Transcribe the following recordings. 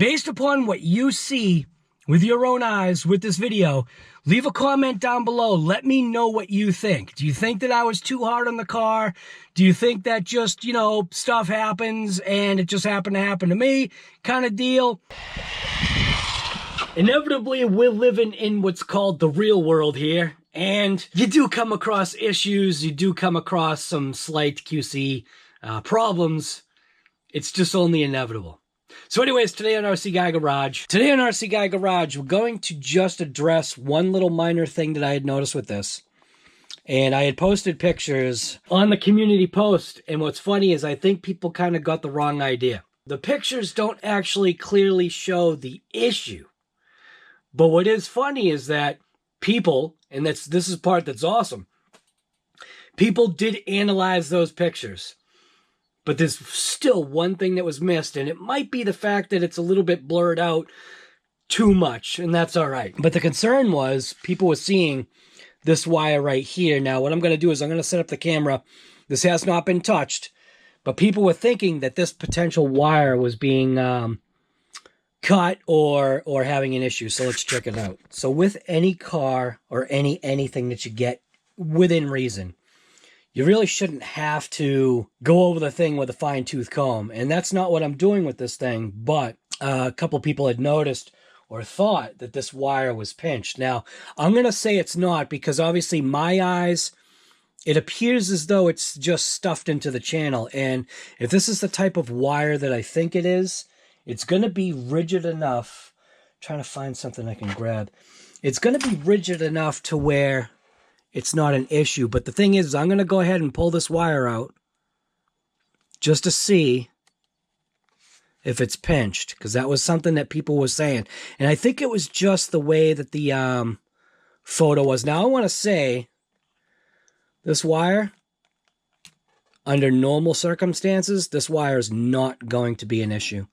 Based upon what you see with your own eyes with this video, leave a comment down below. Let me know what you think. Do you think that I was too hard on the car? Do you think that just, you know, stuff happens and it just happened to happen to me kind of deal? Inevitably, we're living in what's called the real world here, and you do come across issues. You do come across some slight QC problems. It's just only inevitable. So anyways, today on RC Guy Garage, we're going to just address one little minor thing that I had noticed with this. And I had posted pictures on the community post, and what's funny is I think people kind of got the wrong idea. The pictures don't actually clearly show the issue. But what is funny is that people, and this is the part that's awesome, people did analyze those pictures. But there's still one thing that was missed, and it might be the fact that it's a little bit blurred out too much, and that's all right. But the concern was people were seeing this wire right here. Now, what I'm going to do is I'm going to set up the camera. This has not been touched, but people were thinking that this potential wire was being cut or having an issue. So let's check it out. So with any car or anything that you get within reason, you really shouldn't have to go over the thing with a fine-tooth comb. And that's not what I'm doing with this thing, but a couple people had noticed or thought that this wire was pinched. Now, I'm going to say it's not, because obviously my eyes, it appears as though it's just stuffed into the channel. And if this is the type of wire that I think it is, it's going to be rigid enough. I'm trying to find something I can grab. It's going to be rigid enough to where it's not an issue. But the thing is, I'm going to go ahead and pull this wire out just to see if it's pinched, because that was something that people were saying. And I think it was just the way that the photo was. Now, I want to say this wire, under normal circumstances, this wire is not going to be an issue.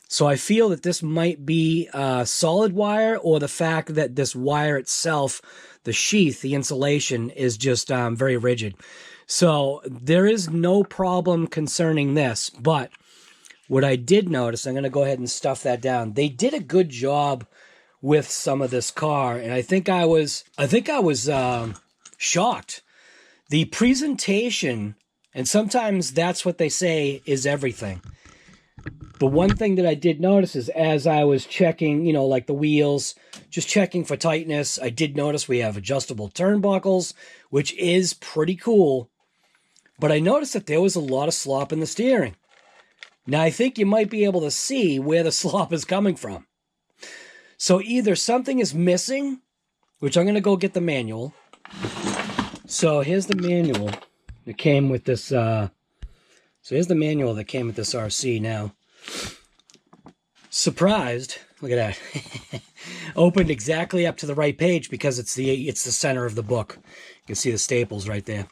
So I feel that this might be a solid wire, or the fact that this wire itself, the sheath, the insulation, is just very rigid. So there is no problem concerning this. But what I did notice, I'm going to go ahead and stuff that down. They did a good job with some of this car, and I think I was shocked. The presentation, and sometimes that's what they say is everything. But one thing that I did notice is, as I was checking, you know, like the wheels, just checking for tightness, I did notice we have adjustable turnbuckles, which is pretty cool. But I noticed that there was a lot of slop in the steering. Now, I think you might be able to see where the slop is coming from. So either something is missing, which I'm going to go get the manual. So here's the manual that came with this. So here's the manual that came with this RC. Now, surprised, look at that. Opened exactly up to the right page, because it's the center of the book. You can see the staples right there.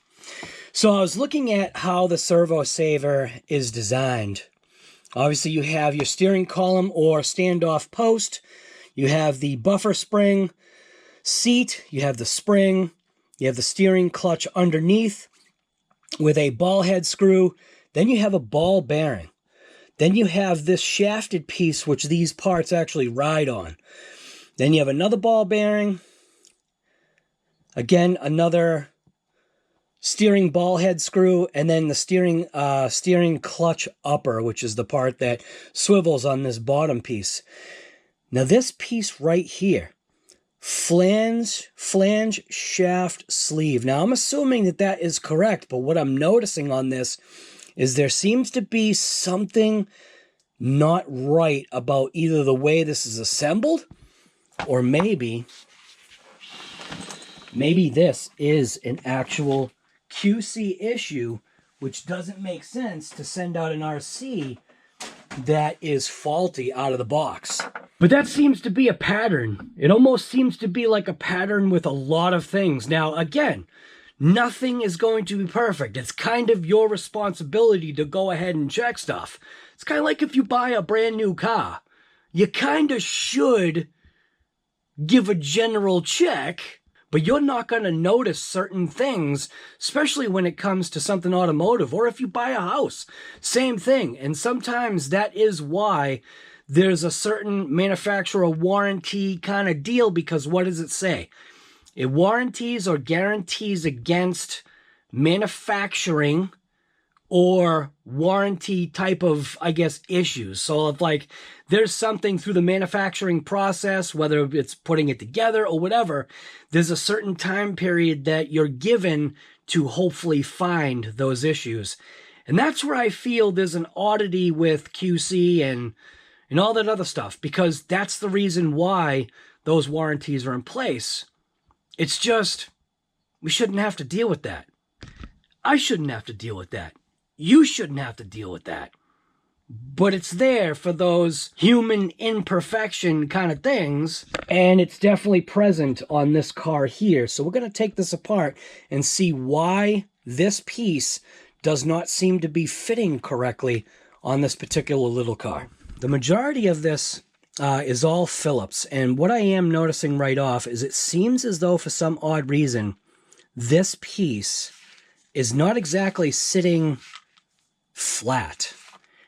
So I was looking at how the servo saver is designed. Obviously, you have your steering column or standoff post. You have the buffer spring seat. You have the spring. You have the steering clutch underneath with a ball head screw. Then you have a ball bearing. Then you have this shafted piece, which these parts actually ride on. Then you have another ball bearing. Again, another steering ball head screw, and then the steering clutch upper, which is the part that swivels on this bottom piece. Now this piece right here, flange shaft sleeve. Now I'm assuming that that is correct, but what I'm noticing on this is there seems to be something not right about either the way this is assembled, or maybe this is an actual QC issue, which doesn't make sense to send out an RC that is faulty out of the box. But that seems to be a pattern. It almost seems to be like a pattern with a lot of things. Now, again, nothing is going to be perfect. It's kind of your responsibility to go ahead and check stuff. It's kind of like if you buy a brand new car. You kind of should give a general check, but you're not going to notice certain things, especially when it comes to something automotive, or if you buy a house, same thing. And sometimes that is why there's a certain manufacturer warranty kind of deal, because what does it say? It warranties or guarantees against manufacturing or warranty type of, I guess, issues. So if like there's something through the manufacturing process, whether it's putting it together or whatever, there's a certain time period that you're given to hopefully find those issues. And that's where I feel there's an oddity with QC and all that other stuff, because that's the reason why those warranties are in place. It's just, we shouldn't have to deal with that. I shouldn't have to deal with that. You shouldn't have to deal with that. But it's there for those human imperfection kind of things, and it's definitely present on this car here. So we're going to take this apart and see why this piece does not seem to be fitting correctly on this particular little car. The majority of this is all Phillips, and what I am noticing right off is it seems as though for some odd reason this piece is not exactly sitting flat.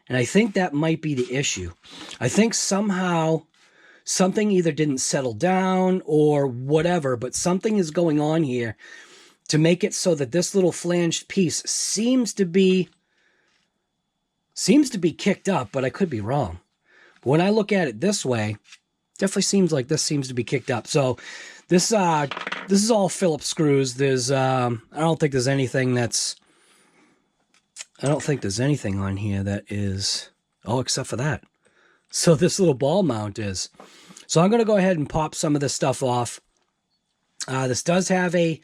And I think that might be the issue. I think somehow something either didn't settle down or whatever, but something is going on here to make it so that this little flanged piece seems to be kicked up, but I could be wrong. But when I look at it this way, definitely seems like this seems to be kicked up. So this is all Phillips screws. There's I don't think there's anything on here that is, oh, except for that. So this little ball mount is. So I'm going to go ahead and pop some of this stuff off. This does have a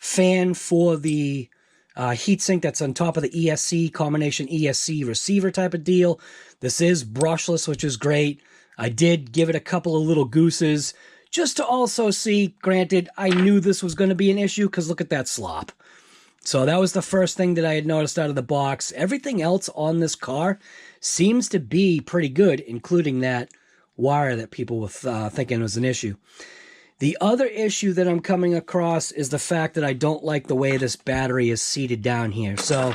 fan for the heatsink that's on top of the ESC, combination ESC receiver type of deal. This is brushless, which is great. I did give it a couple of little gooses just to also see, granted, I knew this was going to be an issue because look at that slop. So that was the first thing that I had noticed out of the box. Everything else on this car seems to be pretty good, including that wire that people were thinking was an issue. The other issue that I'm coming across is the fact that I don't like the way this battery is seated down here. So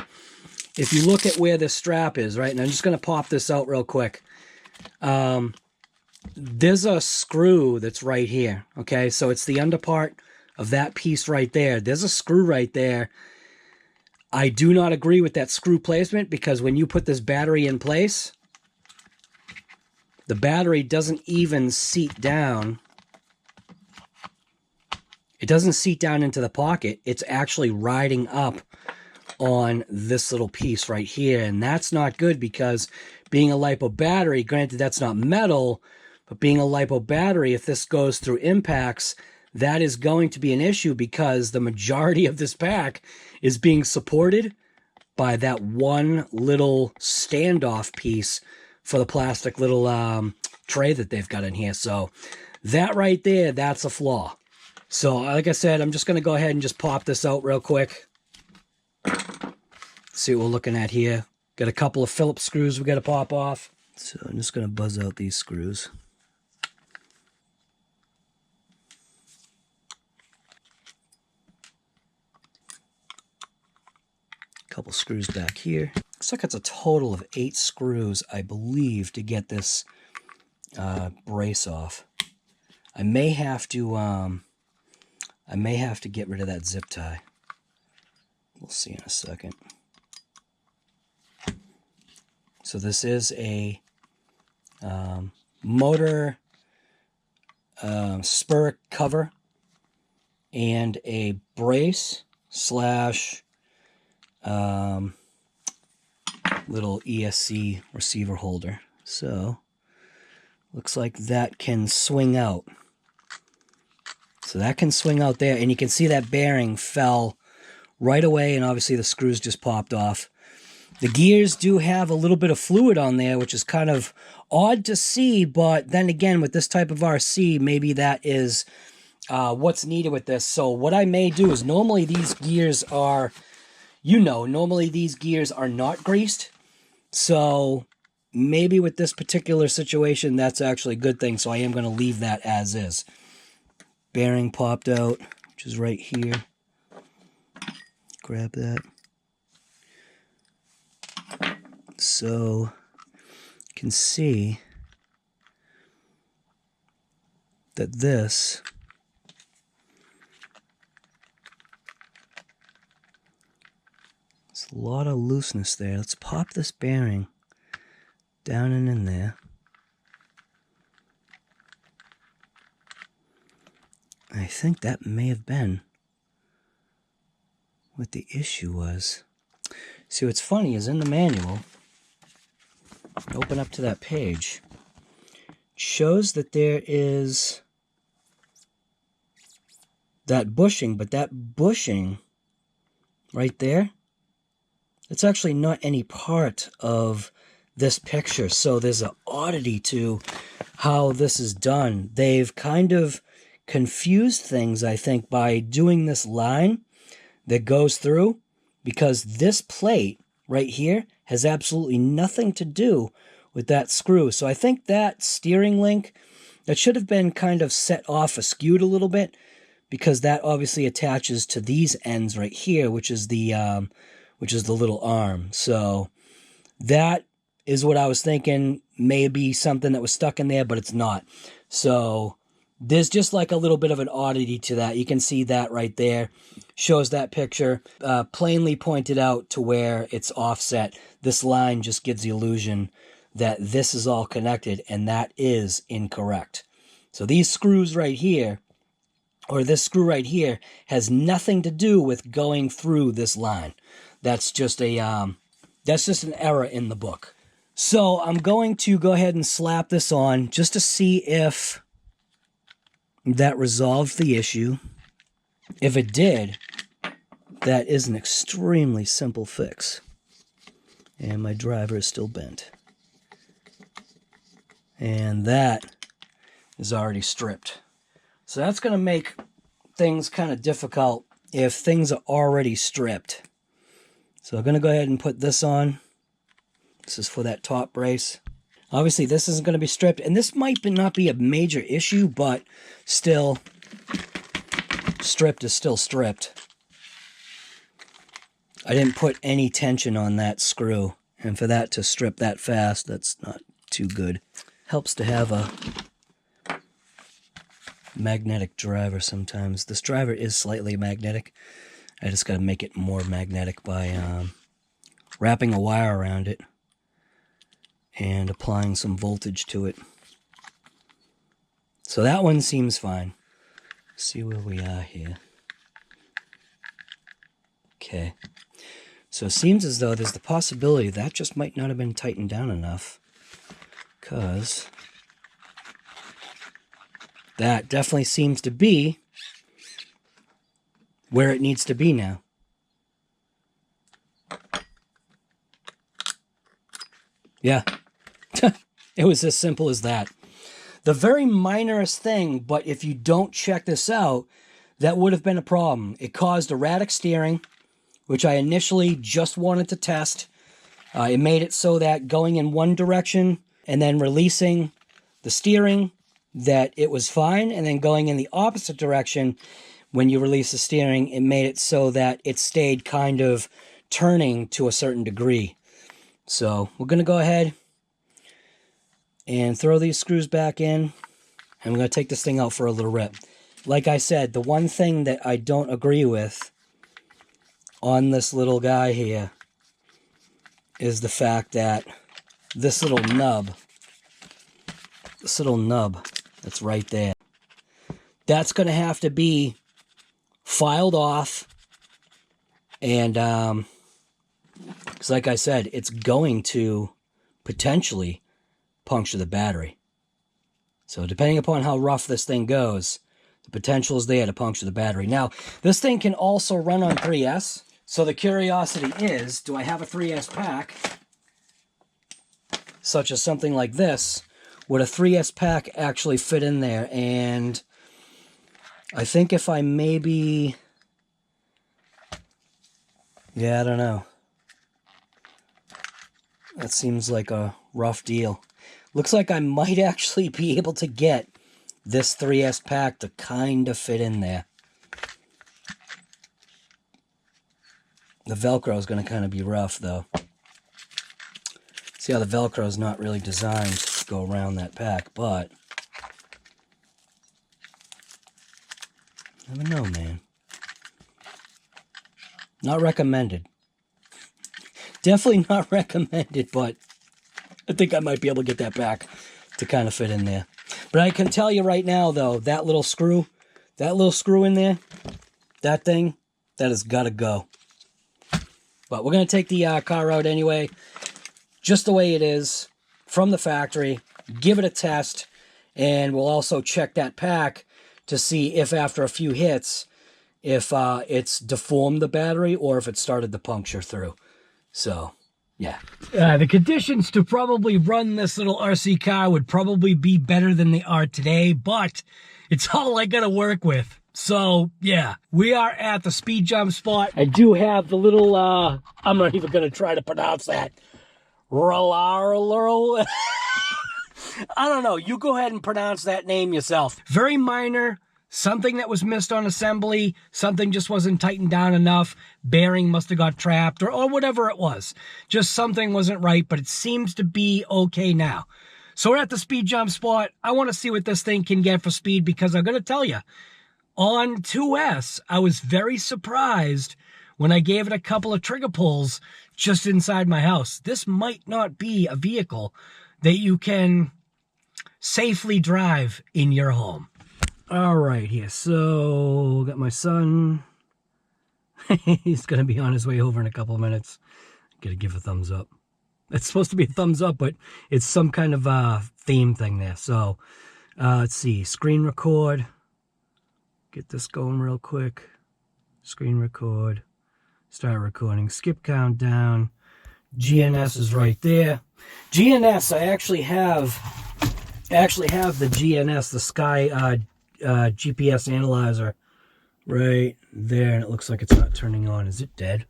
if you look at where this strap is, right, and I'm just going to pop this out real quick. There's a screw that's right here, okay? So it's the underpart of that piece right there. There's a screw right there. I do not agree with that screw placement because when you put this battery in place, the battery doesn't even seat down. It doesn't seat down into the pocket. It's actually riding up on this little piece right here, and that's not good because being a LiPo battery, granted that's not metal, but being a LiPo battery, if this goes through impacts, that is going to be an issue because the majority of this pack is being supported by that one little standoff piece for the plastic little tray that they've got in here. So that right there, that's a flaw. So like I said, I'm just going to go ahead and just pop this out real quick. See what we're looking at here. Got a couple of Phillips screws we got to pop off. So I'm just going to buzz out these screws. Couple screws back here. Looks like it's a total of 8 screws, I believe, to get this brace off. I may have to get rid of that zip tie. We'll see in a second. So this is a motor spur cover and a brace slash little ESC receiver holder. So looks like that can swing out. So that can swing out there, and you can see that bearing fell right away, and obviously the screws just popped off. The gears do have a little bit of fluid on there, which is kind of odd to see, but then again, with this type of RC, maybe that is what's needed with this. So what I may do is normally these gears are, normally these gears are not greased. So maybe with this particular situation, that's actually a good thing. So I am going to leave that as is. Bearing popped out, which is right here. Grab that. So can see that there's a lot of looseness there. Let's pop this bearing down and in there. I think that may have been what the issue was. See, what's funny is in the manual, open up to that page, shows that there is that bushing, but that bushing right there, it's actually not any part of this picture. So there's an oddity to how this is done. They've kind of confused things, I think, by doing this line that goes through, because this plate right here has absolutely nothing to do with that screw. So I think that steering link, that should have been kind of set off askewed a little bit, because that obviously attaches to these ends right here, which is the little arm. So that is what I was thinking, maybe something that was stuck in there, but it's not. So there's just like a little bit of an oddity to that. You can see that right there. Shows that picture. Plainly pointed out to where it's offset. This line just gives the illusion that this is all connected, and that is incorrect. So these screws right here, or this screw right here, has nothing to do with going through this line. That's just an error in the book. So I'm going to go ahead and slap this on just to see if that resolved the issue. If it did, that is an extremely simple fix. And my driver is still bent. And that is already stripped. So that's going to make things kind of difficult if things are already stripped. So I'm going to go ahead and put this on. This is for that top brace. Obviously, this isn't going to be stripped, and this might not be a major issue, but still, stripped is still stripped. I didn't put any tension on that screw, and for that to strip that fast, that's not too good. Helps to have a magnetic driver sometimes. This driver is slightly magnetic. I just got to make it more magnetic by wrapping a wire around it and applying some voltage to it. So that one seems fine. Let's see where we are here. Okay. So it seems as though there's the possibility that just might not have been tightened down enough, because that definitely seems to be where it needs to be now. Yeah. It was as simple as that. The very minorest thing, but if you don't check this out, that would have been a problem. It caused erratic steering, which I initially just wanted to test. It made it so that going in one direction and then releasing the steering, that it was fine, and then going in the opposite direction when you release the steering, it made it so that it stayed kind of turning to a certain degree. So we're going to go ahead and throw these screws back in, and we're going to take this thing out for a little rip. Like I said, the one thing that I don't agree with on this little guy here is the fact that this little nub that's right there, that's going to have to be filed off, and because like I said, it's going to potentially puncture the battery. So depending upon how rough this thing goes, the potential is there to puncture the battery. Now, this thing can also run on 3S. So the curiosity is, do I have a 3S pack, such as something like this? Would a 3S pack actually fit in there? And I think if I maybe, yeah, I don't know. That seems like a rough deal. Looks like I might actually be able to get this 3S pack to kind of fit in there. The Velcro is going to kind of be rough, though. See how the Velcro is not really designed to go around that pack, but never know, man. Not recommended. Definitely not recommended, but I think I might be able to get that back to kind of fit in there. But I can tell you right now, though, that little screw in there, that thing, that has got to go. But we're going to take the car out anyway, just the way it is, from the factory, give it a test, and we'll also check that pack to see if after a few hits, if it's deformed the battery or if it started to puncture through. So, yeah. The conditions to probably run this little RC car would probably be better than they are today, but it's all I gotta work with. So, yeah, we are at the speed jump spot. I do have the little, I'm not even gonna try to pronounce that. I don't know, you go ahead and pronounce that name yourself. Very minor. Something that was missed on assembly, something just wasn't tightened down enough, bearing must have got trapped, or whatever it was. Just something wasn't right, but it seems to be okay now. So we're at the speed jump spot. I want to see what this thing can get for speed, because I'm going to tell you, on 2S, I was very surprised when I gave it a couple of trigger pulls just inside my house. This might not be a vehicle that you can safely drive in your home. All right, here, so got my son. He's going to be on his way over in a couple of minutes. Gotta give a thumbs up. It's supposed to be a thumbs up, but it's some kind of theme thing there. So, let's see, screen record. Get this going real quick. Screen record. Start recording. Skip countdown. GNS is right there. GNS, I actually have the GNS, the Sky GPS analyzer right there, and it looks like it's not turning on. Is it dead?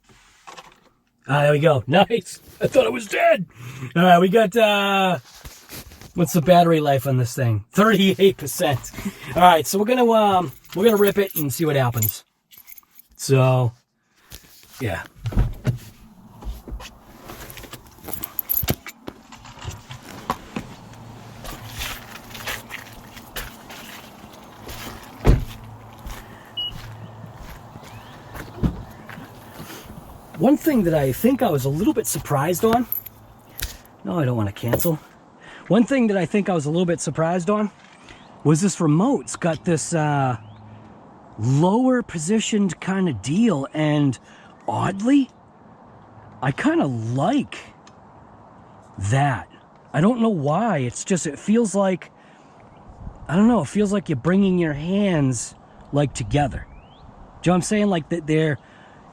There we go. Nice. I thought it was dead. All right, we got what's the battery life on this thing? 38%. All right, so we're gonna rip it and see what happens. So, yeah. One thing that I think I was a little bit surprised on, no, I don't want to cancel. One thing that I think I was a little bit surprised on was this remote's got this lower positioned kind of deal, and oddly, I kind of like that. I don't know why, it's just, it feels like, I don't know, it feels like you're bringing your hands like together. Do you know what I'm saying? Like that they're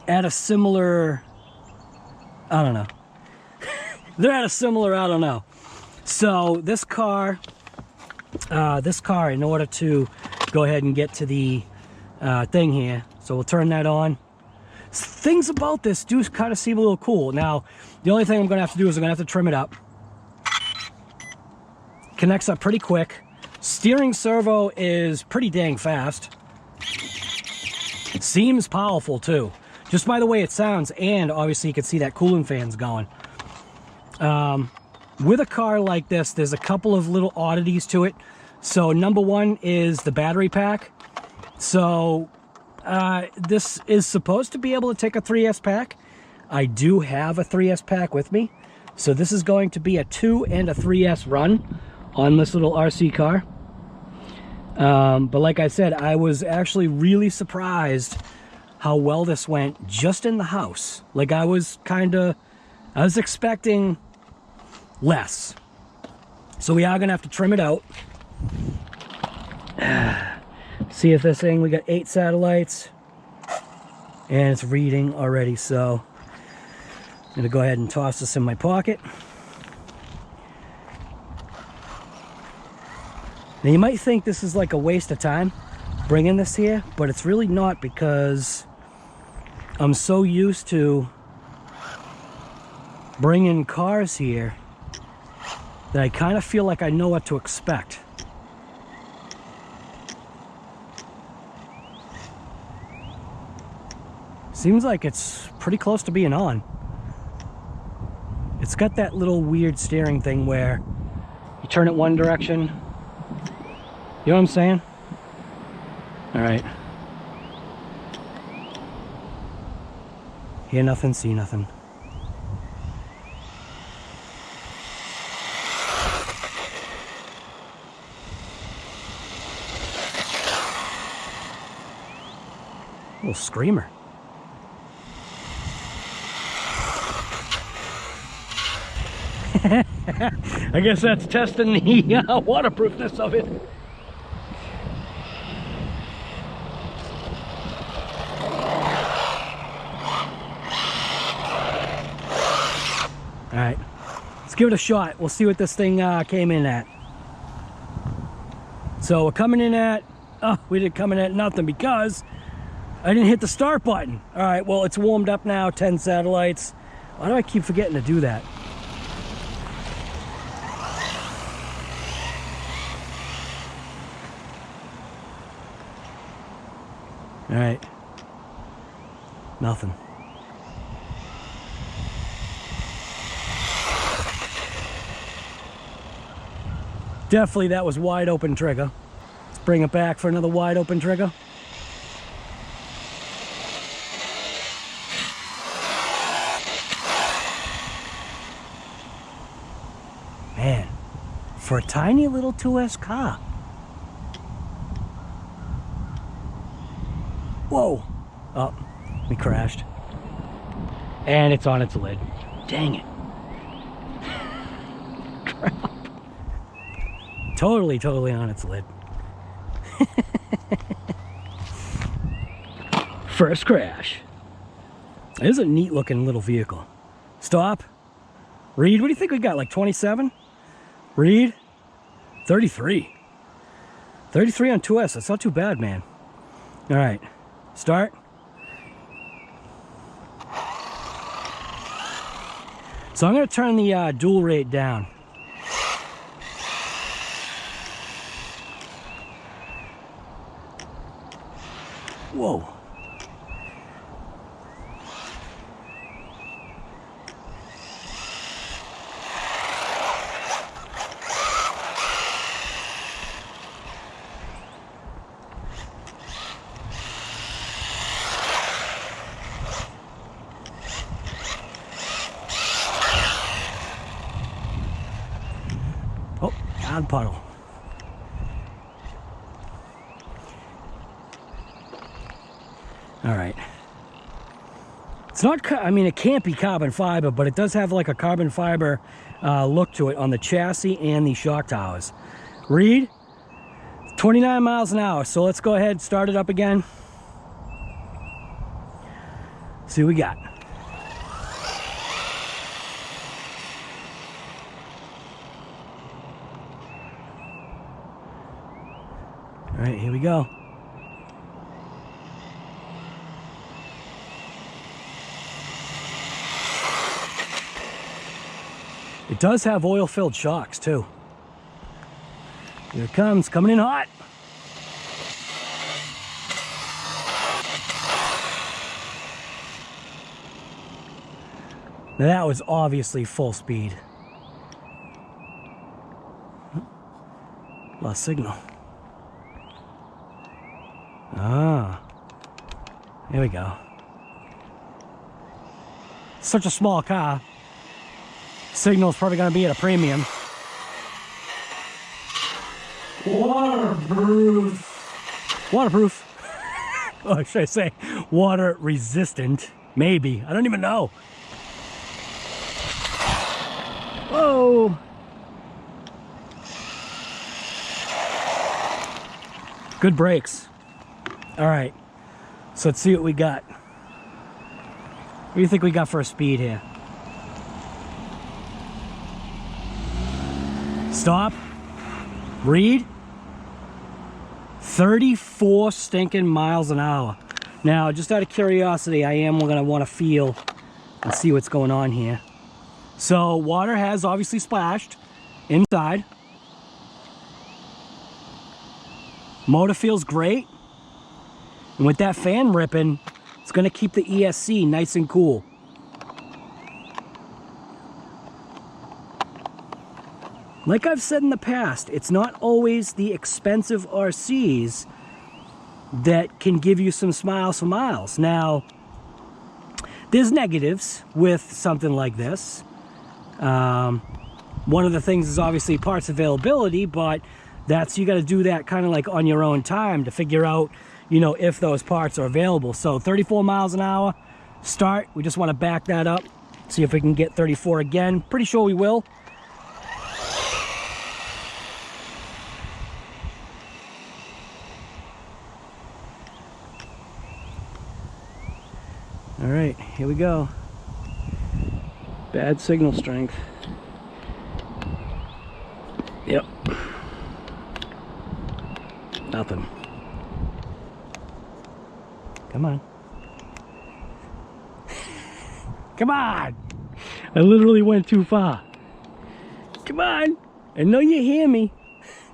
at a similar, I don't know. They're at a similar, I don't know. So this car, in order to go ahead and get to the thing here, so we'll turn that on. Things about this do kind of seem a little cool. Now, the only thing I'm going to have to do is I'm going to have to trim it up. Connects up pretty quick. Steering servo is pretty dang fast. It seems powerful too, just by the way it sounds, and obviously you can see that cooling fan's going. With a car like this, there's a couple of little oddities to it. So number one is the battery pack. So this is supposed to be able to take a 3S pack. I do have a 3S pack with me. So this is going to be a 2 and a 3S run on this little RC car. But like I said, I was actually really surprised how well this went just in the house. Like I was expecting less. So we are gonna have to trim it out. See if this thing, we got 8 satellites and it's reading already, so I'm gonna go ahead and toss this in my pocket. Now you might think this is like a waste of time bringing this here, but it's really not, because I'm so used to bringing cars here that I kind of feel like I know what to expect. Seems like it's pretty close to being on. It's it's got that little weird steering thing where you turn it one direction. You know what I'm saying? All right. Hear nothing, see nothing. Little screamer. I guess that's testing the waterproofness of it. All right, let's give it a shot. We'll see what this thing came in at. So we're coming in at, we didn't come in at nothing because I didn't hit the start button. All right, well, it's warmed up now, 10 satellites. Why do I keep forgetting to do that? All right, nothing. Definitely that was wide open trigger. Let's bring it back for another wide open trigger. Man, for a tiny little 2S car. Whoa. Oh, we crashed. And it's on its lid. Dang it. Crap. Totally on its lid. First crash. It is a neat looking little vehicle. Stop. Read, what do you think we got? Like 27? Read. 33. 33 on 2S. That's not too bad, man. All right. Start. So I'm going to turn the dual rate down. Whoa. Oh, odd puddle. All right. It's not, I mean, it can't be carbon fiber, but it does have like a carbon fiber look to it on the chassis and the shock towers. Read, 29 miles an hour. So let's go ahead and start it up again. See what we got. All right, here we go. It does have oil-filled shocks too. Here it comes, coming in hot. Now that was obviously full speed. Lost signal. Ah, here we go. Such a small car. Signal's probably going to be at a premium. Waterproof. Waterproof. Or should I say water resistant? Maybe. I don't even know. Whoa. Good brakes. All right. So let's see what we got. What do you think we got for a speed here? Stop. Read. 34 stinking miles an hour. Now, just out of curiosity, I am going to want to feel and see what's going on here. So, water has obviously splashed inside. Motor feels great. And with that fan ripping, it's going to keep the ESC nice and cool. like I've said in the past, it's not always the expensive RCs that can give you some smiles for miles. Now, there's negatives with something like this. One of the things is obviously parts availability, but you got to do that kind of like on your own time to figure out, you know, if those parts are available. So 34 miles an hour start. We just want to back that up, see if we can get 34 again. Pretty sure we will. All right, here we go. Bad signal strength. Yep. Nothing. Come on. Come on! I literally went too far. Come on! I know you hear me.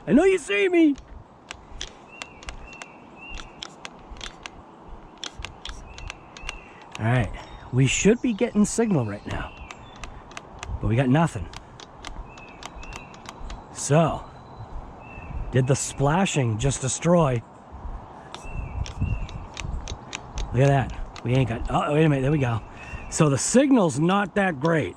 I know you see me. All right, we should be getting signal right now, but we got nothing. So, did the splashing just destroy? Look at that. We ain't got, oh, wait a minute, there we go. So the signal's not that great.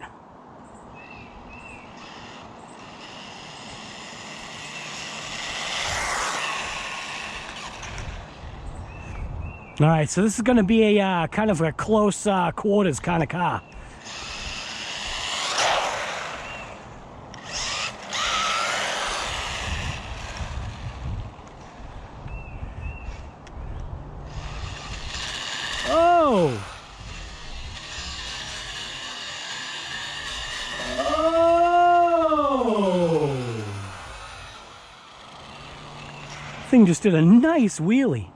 All right, so this is going to be a kind of a close quarters kind of car. Oh! Oh! Thing just did a nice wheelie.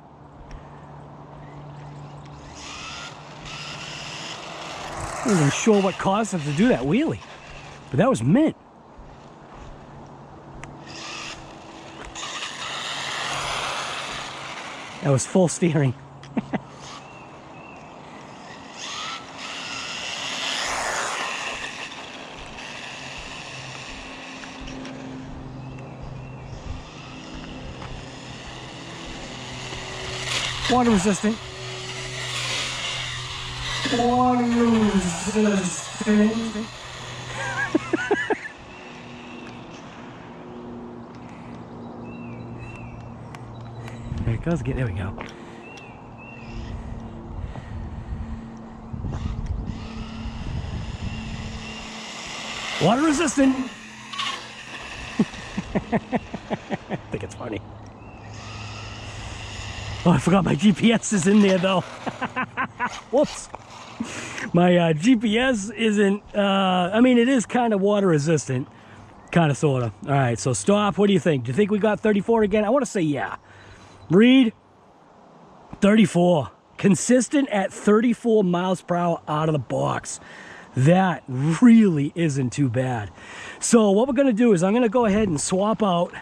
I wasn't sure what caused it to do that wheelie, but that was mint. That was full steering. Water resistant. Water resistant. There it goes again. There we go. Water resistant. I think it's funny. Oh, I forgot my GPS is in there though. Whoops. My GPS isn't, I mean, it is kind of water resistant. Kind of, sort of. All right, so stop. What do you think? Do you think we got 34 again? I want to say yeah. Read 34. Consistent at 34 miles per hour out of the box. That really isn't too bad. So what we're going to do is I'm going to go ahead and swap out.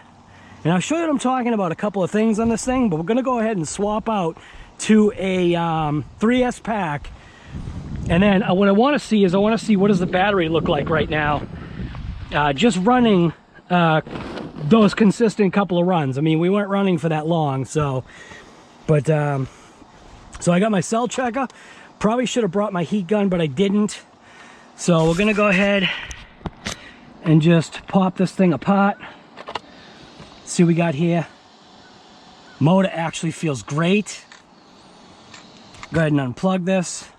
And I'll show you what I'm talking about, a couple of things on this thing, but we're going to go ahead and swap out to a 3S pack. And then what I want to see is, I want to see what does the battery look like right now. Just running those consistent couple of runs. I mean, we weren't running for that long, so. But, so I got my cell checker. Probably should have brought my heat gun, but I didn't. So we're going to go ahead and just pop this thing apart. See what we got here. Motor actually feels great. Go ahead and unplug this.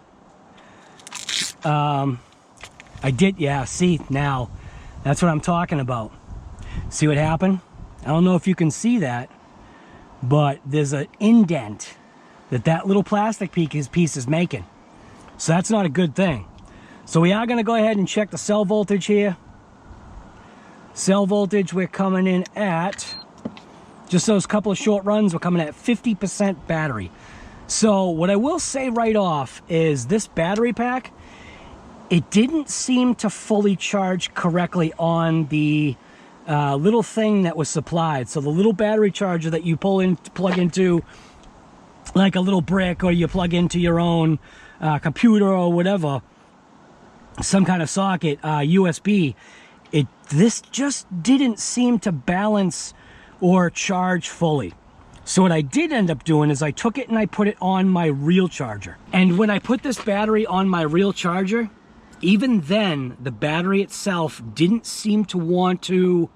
I did, yeah, see, now that's what I'm talking about. See what happened? I don't know if you can see that, but there's an indent that little plastic piece is making. So that's not a good thing. So we are going to go ahead and check the cell voltage here. Cell voltage, we're coming in at, just those couple of short runs, we're coming at 50% battery. So what I will say right off is this battery pack, it didn't seem to fully charge correctly on the little thing that was supplied. So the little battery charger that you plug into like a little brick, or you plug into your own computer or whatever, some kind of socket, USB, this just didn't seem to balance or charge fully. So what I did end up doing is I took it and I put it on my real charger. And when I put this battery on my real charger, even then, the battery itself didn't seem to want to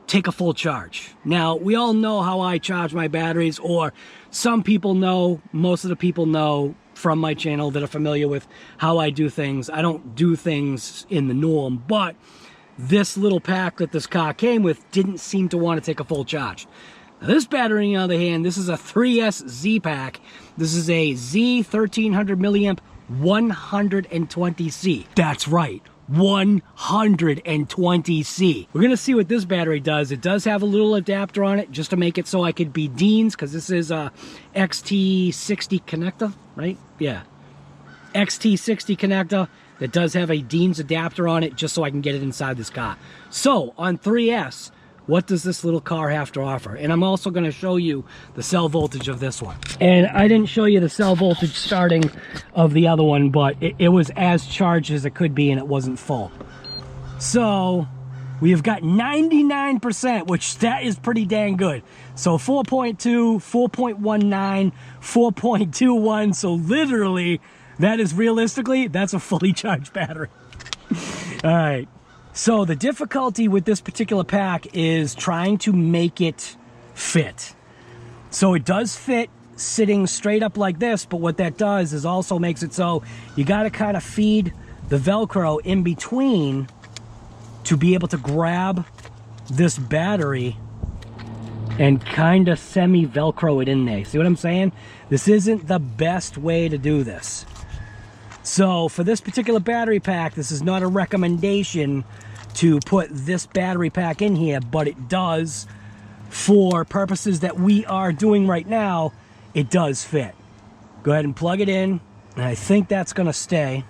take a full charge. Now, we all know how I charge my batteries, or some people know, most of the people know from my channel that are familiar with how I do things. I don't do things in the norm, but this little pack that this car came with didn't seem to want to take a full charge. Now, this battery, on the other hand, this is a 3S Z pack. This is a Z 1300 milliamp 120C. That's right, 120C. We're gonna see what this battery does. It does have a little adapter on it just to make it so I could be Dean's, because this is a XT60 connector, right? Yeah, XT60 connector that does have a Dean's adapter on it just so I can get it inside this car. So on 3S, what does this little car have to offer? And I'm also going to show you the cell voltage of this one. And I didn't show you the cell voltage starting of the other one, but it was as charged as it could be and it wasn't full. So we have got 99%, which that is pretty dang good. So 4.2, 4.19, 4.21. So literally, that is realistically, that's a fully charged battery. All right. So the difficulty with this particular pack is trying to make it fit. So it does fit sitting straight up like this, but what that does is also makes it so you got to kind of feed the Velcro in between to be able to grab this battery and kind of semi-Velcro it in there. See what I'm saying? This isn't the best way to do this. So for this particular battery pack, this is not a recommendation to put this battery pack in here, but it does, for purposes that we are doing right now, it does fit. Go ahead and plug it in, and I think that's gonna stay.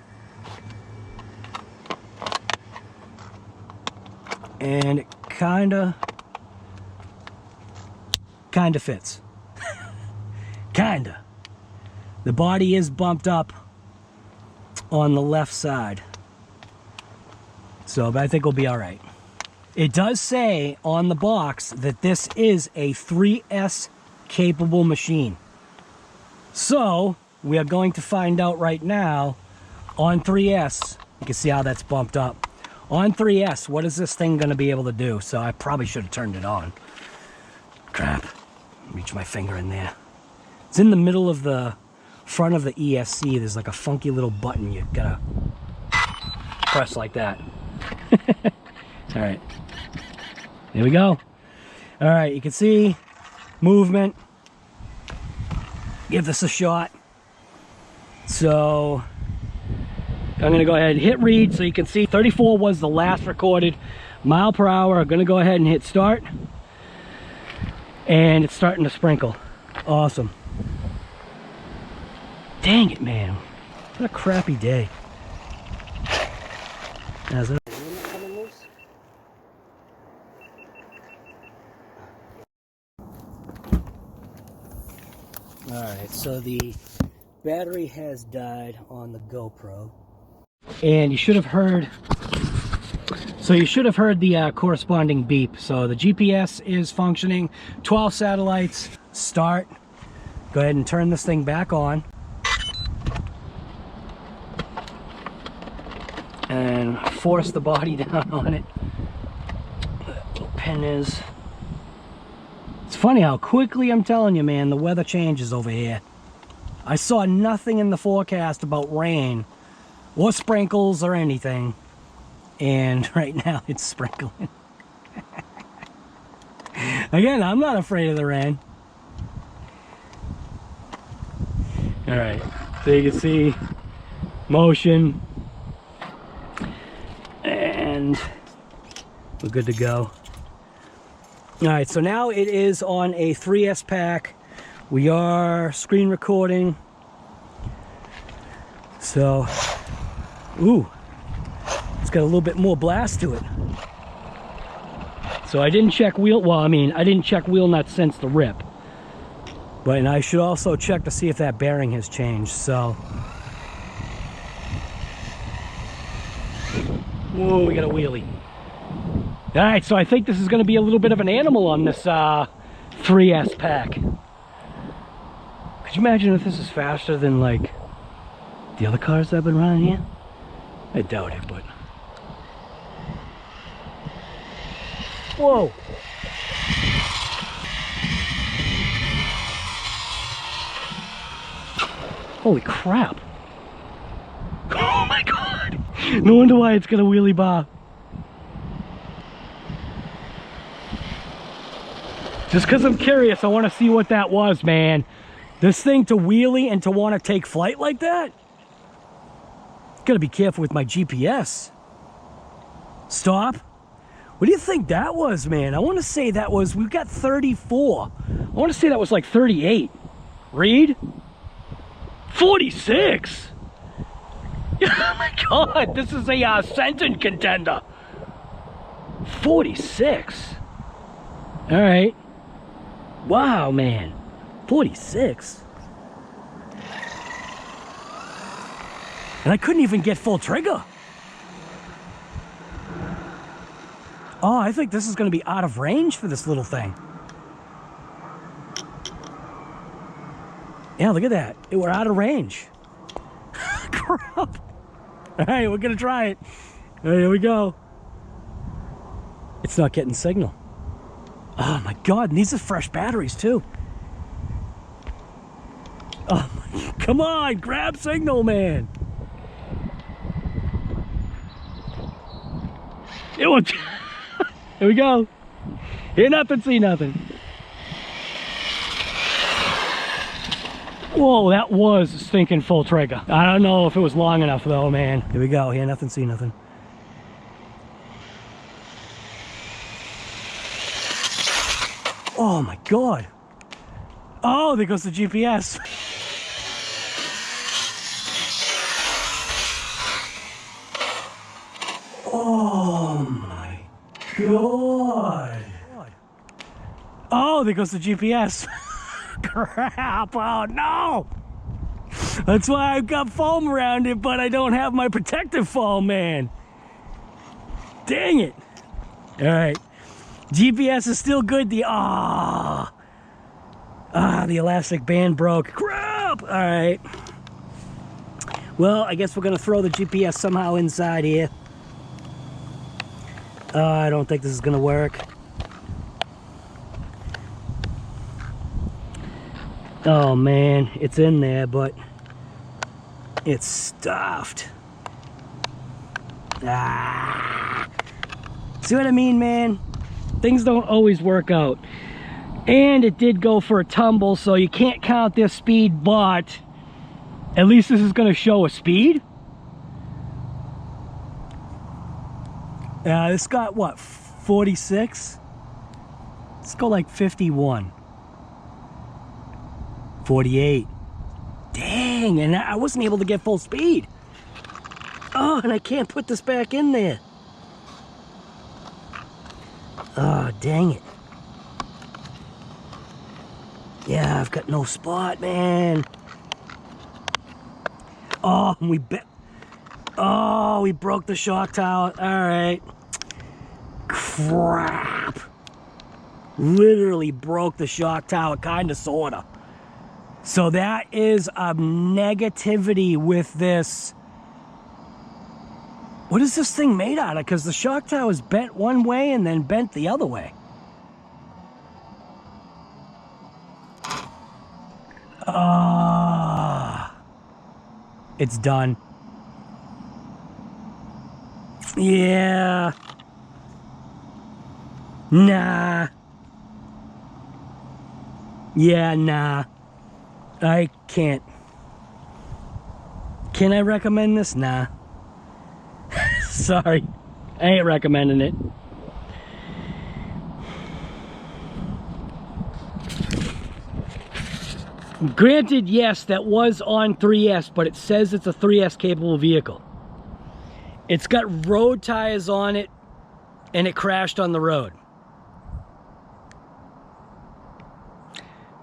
And it kinda fits. Kinda. The body is bumped up on the left side. So, but I think we'll be all right. It does say on the box that this is a 3S capable machine. So, we are going to find out right now on 3S. You can see how that's bumped up. On 3S, what is this thing going to be able to do? So I probably should have turned it on. Crap. Reach my finger in there. It's in the middle of the front of the ESC. There's like a funky little button you gotta press like that. All right, here we go. All right, you can see movement. Give this a shot. So I'm gonna go ahead and hit read so you can see 34 was the last recorded mile per hour. I'm gonna go ahead and hit start, and it's starting to sprinkle. Awesome. Dang it, man, what a crappy day. How's that? Alright, so the battery has died on the GoPro. And you should have heard, the corresponding beep. So the GPS is functioning, 12 satellites, start. Go ahead and turn this thing back on. And force the body down on it. The little pin is. It's funny how quickly, I'm telling you, man, the weather changes over here. I saw nothing in the forecast about rain or sprinkles or anything, and right now it's sprinkling. Again, I'm not afraid of the rain. All right, so you can see motion, and we're good to go. All right, so now it is on a 3S pack. We are screen recording. So, ooh, it's got a little bit more blast to it. So I didn't check wheel, well, I mean, I didn't check wheel nuts since the rip. But, and I should also check to see if that bearing has changed, so. Whoa, we got a wheelie. All right, so I think this is going to be a little bit of an animal on this 3S pack. Could you imagine if this is faster than like the other cars that I've been running here? I doubt it, but... Whoa! Holy crap! Oh my god! No wonder why it's got a wheelie bar. Just because I'm curious, I want to see what that was, man. This thing to wheelie and to want to take flight like that? Gotta be careful with my GPS. Stop. What do you think that was, man? I want to say that was, we've got 34. I want to say that was like 38. Read? 46. Oh my god, this is a sentient contender. 46. All right. Wow, man. 46. And I couldn't even get full trigger. Oh, I think this is going to be out of range for this little thing. Yeah, look at that. We're out of range. Crap. All right, we're going to try it. All right, here we go. It's not getting signal. Oh my god, and these are fresh batteries too. Oh my, come on, grab signal, man. It will. Here we go. Hear nothing, see nothing. Whoa, that was stinking full trigger. I don't know if it was long enough though, man. Here we go. Hear nothing, see nothing. Oh my god. Oh, there goes the GPS. Oh my god. Oh, there goes the GPS. Crap. Oh no. That's why I've got foam around it, but I don't have my protective foam, man. Dang it. All right. GPS is still good. The the elastic band broke. Crap! All right. Well, I guess we're gonna throw the GPS somehow inside here. I don't think this is gonna work. Oh man, it's in there, but it's stuffed. See what I mean, man? Things don't always work out. And it did go for a tumble, so you can't count this speed, but at least this is going to show a speed. This got what, 46? Let's go like 51. 48. Dang, and I wasn't able to get full speed. Oh, and I can't put this back in there. Oh, dang it. Yeah, I've got no spot, man. Oh, we broke the shock tower. All right. Crap. Literally broke the shock tower, kind of, sort of. So that is a negativity with this. What is this thing made out of? Because the shock tower is bent one way and then bent the other way. It's done. Yeah. Nah. Yeah, nah. I can't. Can I recommend this? Nah. Sorry. I ain't recommending it. Granted, yes, that was on 3S, but it says it's a 3S capable vehicle. It's got road tires on it, and it crashed on the road.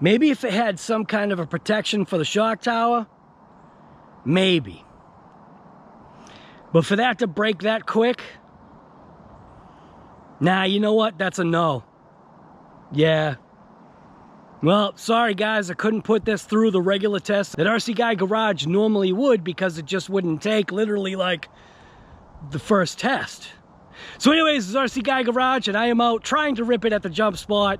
Maybe if it had some kind of a protection for the shock tower, maybe. But for that to break that quick, Nah, you know what? That's a no. Yeah. Well, sorry guys, I couldn't put this through the regular test that RC Guy Garage normally would because it just wouldn't take literally like the first test. So anyways, it's RC Guy Garage and I am out trying to rip it at the jump spot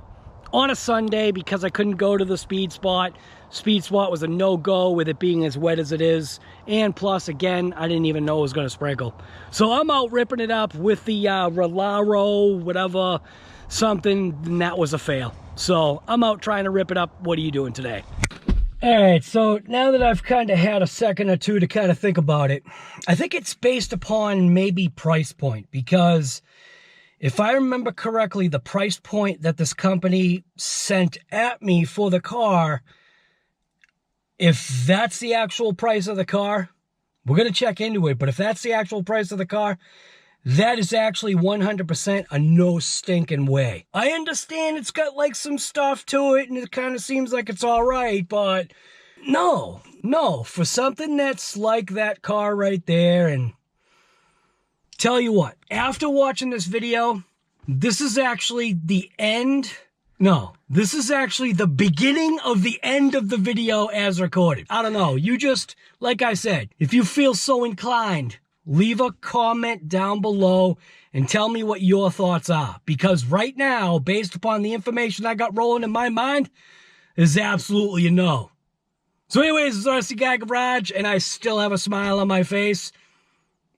on a Sunday because I couldn't go to the speed spot. Speed spot was a no-go with it being as wet as it is. And plus, again, I didn't even know it was going to sprinkle. So I'm out ripping it up with the Rolaro, whatever, something, and that was a fail. So I'm out trying to rip it up. What are you doing today? All right, so now that I've kind of had a second or two to kind of think about it, I think it's based upon maybe price point, because if I remember correctly, the price point that this company sent at me for the car, if that's the actual price of the car, we're going to check into it, but if that's the actual price of the car, that is actually 100% a no stinking way. I understand it's got like some stuff to it and it kind of seems like it's all right, but no, for something that's like that car right there. And tell you what, after watching this video, this is actually the end. No, this is actually the beginning of the end of the video as recorded. I don't know. You just, like I said, if you feel so inclined, leave a comment down below and tell me what your thoughts are. Because right now, based upon the information I got rolling in my mind, is absolutely a no. So anyways, it's RC Guy Garage, and I still have a smile on my face.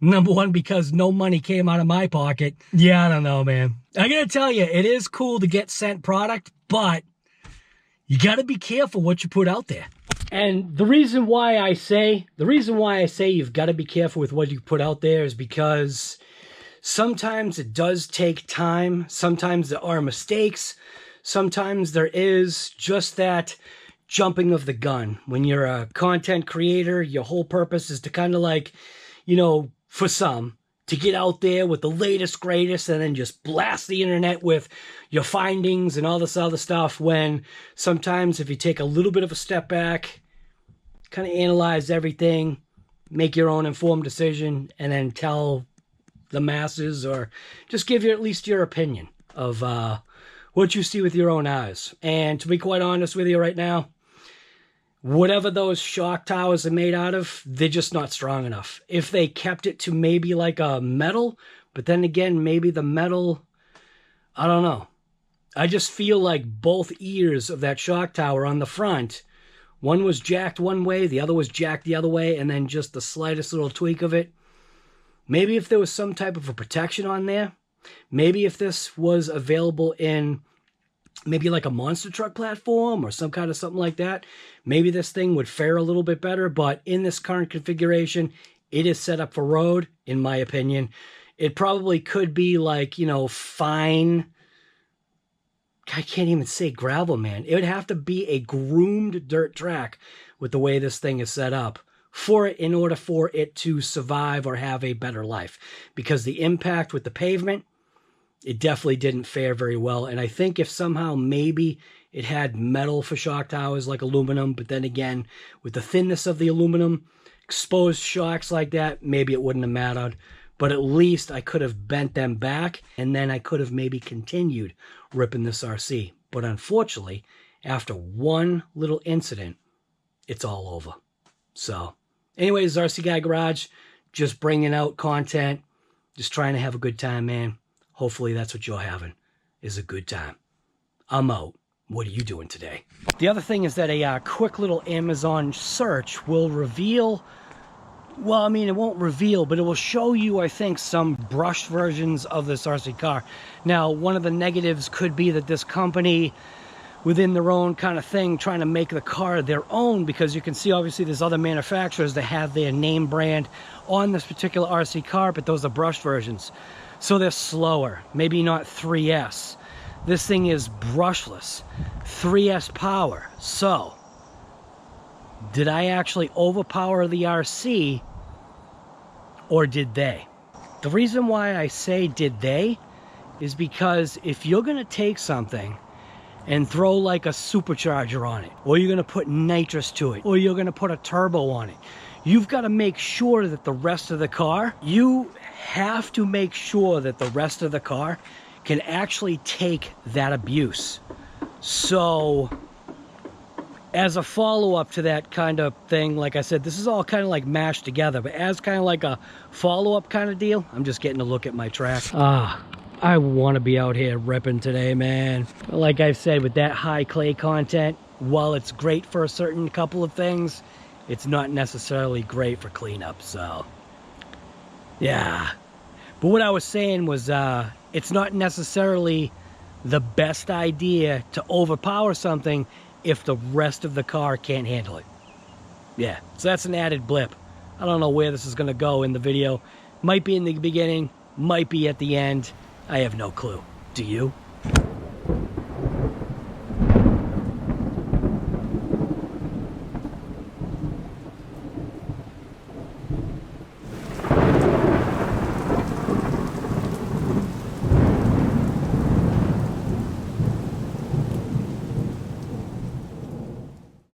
Number one, because no money came out of my pocket. Yeah, I don't know, man. I gotta tell you, it is cool to get sent product, but you gotta be careful what you put out there. And the reason why I say you've got to be careful with what you put out there is because sometimes it does take time. Sometimes there are mistakes. Sometimes there is just that jumping of the gun. When you're a content creator, your whole purpose is to kind of like, you know, for some, to get out there with the latest, greatest, and then just blast the internet with your findings and all this other stuff, when sometimes if you take a little bit of a step back, kind of analyze everything, make your own informed decision, and then tell the masses, or just give you at least your opinion of what you see with your own eyes. And to be quite honest with you right now, whatever those shock towers are made out of, they're just not strong enough. If they kept it to maybe like a metal, but then again, maybe the metal, I don't know. I just feel like both ears of that shock tower on the front, one was jacked one way, the other was jacked the other way, and then just the slightest little tweak of it. Maybe if there was some type of a protection on there, maybe if this was available in maybe like a monster truck platform or some kind of something like that, maybe this thing would fare a little bit better. But in this current configuration, it is set up for road, in my opinion. It probably could be like, you know, fine, I can't even say gravel, man. It would have to be a groomed dirt track with the way this thing is set up for it, in order for it to survive or have a better life. Because the impact with the pavement, it definitely didn't fare very well. And I think if somehow maybe it had metal for shock towers like aluminum, but then again, with the thinness of the aluminum, exposed shocks like that, maybe it wouldn't have mattered. But at least I could have bent them back, and then I could have maybe continued ripping this RC. But unfortunately, after one little incident, it's all over. So anyways, RC Guy Garage, just bringing out content, just trying to have a good time, man. Hopefully that's what you're having, is a good time. I'm out. What are you doing today? The other thing is that a quick little Amazon search will reveal, well, I mean, it won't reveal, but it will show you, I think, some brushed versions of this RC car. Now, one of the negatives could be that this company, within their own kind of thing, trying to make the car their own, because you can see, obviously, there's other manufacturers that have their name brand on this particular RC car, but those are brushed versions. So they're slower, maybe not 3S. This thing is brushless, 3S power. So, did I actually overpower the RC, or did they? The reason why I say did they is because if you're gonna take something and throw like a supercharger on it, or you're gonna put nitrous to it, or you're gonna put a turbo on it, you've got to make sure that the rest of the car, you have to make sure that the rest of the car can actually take that abuse. So as a follow-up to that kind of thing, like I said, this is all kind of like mashed together, but as kind of like a follow-up kind of deal, I'm just getting to look at my track. I want to be out here ripping today, man. Like I've said, with that high clay content, while it's great for a certain couple of things, it's not necessarily great for cleanup, so yeah. But what I was saying was, it's not necessarily the best idea to overpower something if the rest of the car can't handle it. Yeah, so that's an added blip. I don't know where this is going to go in the video. Might be in the beginning, might be at the end. I have no clue. Do you?